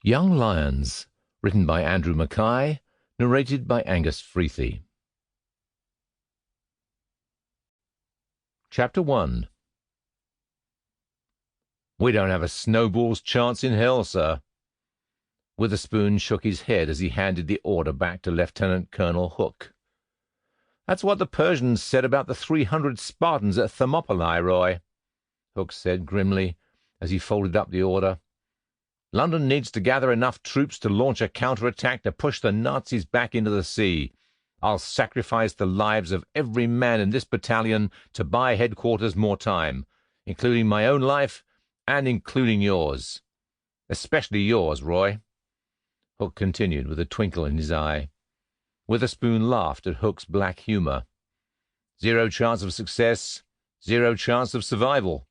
Young Lions, written by Andrew Mackay, narrated by Angus Freathy. Chapter 1. "We don't have a snowball's chance in hell, sir." Witherspoon shook his head as he handed the order back to Lieutenant Colonel Hook. "That's what the Persians said about the 300 Spartans at Thermopylae, Roy," Hook said grimly as he folded up the order. "London needs to gather enough troops to launch a counterattack to push the Nazis back into the sea. I'll sacrifice the lives of every man in this battalion to buy headquarters more time, including my own life and including yours. Especially yours, Roy," Hook continued with a twinkle in his eye. Witherspoon laughed at Hook's black humour. "Zero chance of success, zero chance of survival."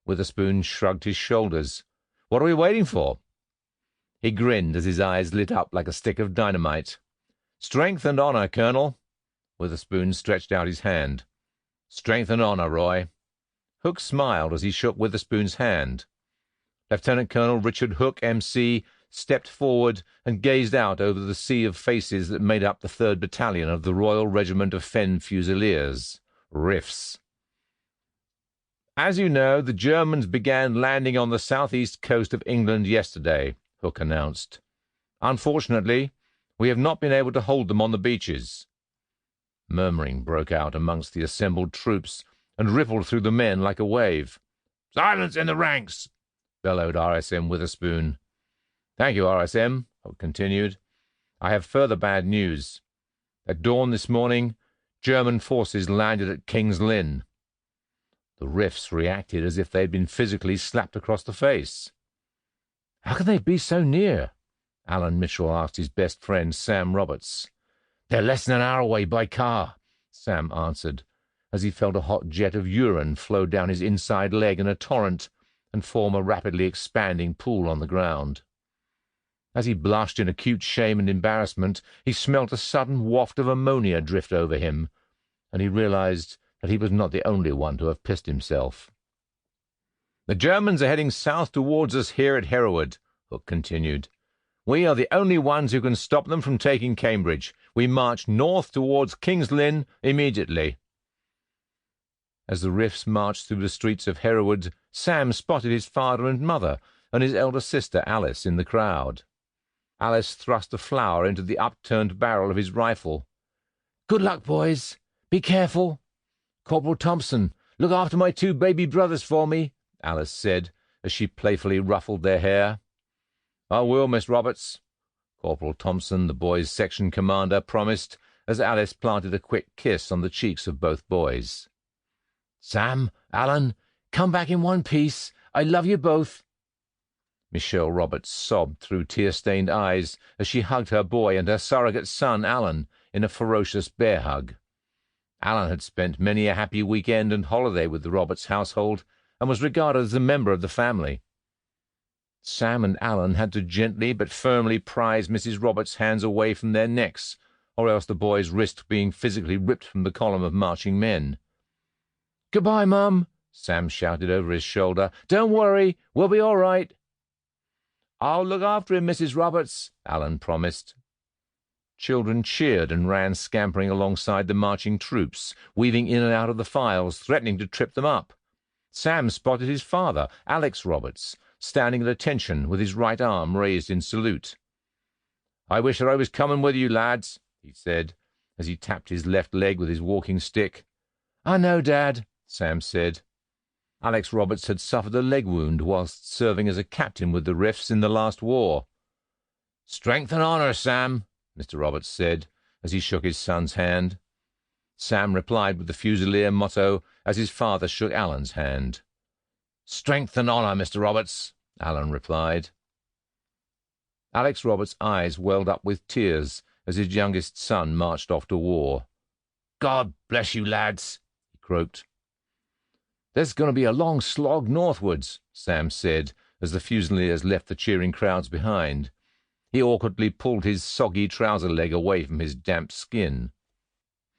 Witherspoon shrugged his shoulders. "What are we waiting for?" He grinned as his eyes lit up like a stick of dynamite. "Strength and honour, Colonel." Witherspoon stretched out his hand. "Strength and honour, Roy." Hook smiled as he shook Witherspoon's hand. Lieutenant Colonel Richard Hook, M.C., stepped forward and gazed out over the sea of faces that made up the 3rd Battalion of the Royal Regiment of Fen Fusiliers, RIFs. "As you know, the Germans began landing on the southeast coast of England yesterday," Hook announced. "Unfortunately, we have not been able to hold them on the beaches." Murmuring broke out amongst the assembled troops and rippled through the men like a wave. "Silence in the ranks!" bellowed RSM Witherspoon. "Thank you, RSM," Hook continued. "I have further bad news. At dawn this morning, German forces landed at King's Lynn." The Riffs reacted as if they had been physically slapped across the face. "How can they be so near?" Alan Mitchell asked his best friend, Sam Roberts. "They're less than an hour away by car," Sam answered, as he felt a hot jet of urine flow down his inside leg in a torrent and form a rapidly expanding pool on the ground. As he blushed in acute shame and embarrassment, he smelt a sudden waft of ammonia drift over him, and he realized that he was not the only one to have pissed himself. "The Germans are heading south towards us here at Hereward," Hook continued. "We are the only ones who can stop them from taking Cambridge. We march north towards King's Lynn immediately." As the Riffs marched through the streets of Hereward, Sam spotted his father and mother and his elder sister Alice in the crowd. Alice thrust a flower into the upturned barrel of his rifle. "Good luck, boys. Be careful. Corporal Thompson, look after my 2 baby brothers for me," Alice said, as she playfully ruffled their hair. "I will, Miss Roberts," Corporal Thompson, the boys' section commander, promised, as Alice planted a quick kiss on the cheeks of both boys. "Sam, Alan, come back in one piece. I love you both." Michelle Roberts sobbed through tear-stained eyes as she hugged her boy and her surrogate son, Alan, in a ferocious bear hug. Alan had spent many a happy weekend and holiday with the Roberts household and was regarded as a member of the family. Sam and Alan had to gently but firmly prise Mrs. Roberts' hands away from their necks, or else the boys risked being physically ripped from the column of marching men. "Goodbye, Mum," Sam shouted over his shoulder. "Don't worry, we'll be all right." "I'll look after him, Mrs. Roberts," Alan promised. Children cheered and ran scampering alongside the marching troops, weaving in and out of the files, threatening to trip them up. Sam spotted his father, Alex Roberts, standing at attention with his right arm raised in salute. "I wish that I was coming with you, lads," he said, as he tapped his left leg with his walking stick. "I know, Dad," Sam said. Alex Roberts had suffered a leg wound whilst serving as a captain with the Riffs in the last war. "Strength and honour, Sam," Mr. Roberts said, as he shook his son's hand. Sam replied with the Fusilier motto as his father shook Alan's hand. "Strength and honour, Mr. Roberts," Alan replied. Alex Roberts' eyes welled up with tears as his youngest son marched off to war. "God bless you, lads," he croaked. "There's going to be a long slog northwards," Sam said, as the Fusiliers left the cheering crowds behind. He awkwardly pulled his soggy trouser leg away from his damp skin.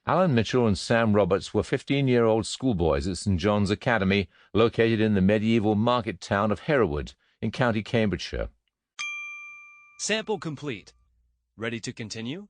Alan Mitchell and Sam Roberts were 15-year-old schoolboys at St. John's Academy, located in the medieval market town of Hereward in County Cambridgeshire. Sample complete. Ready to continue?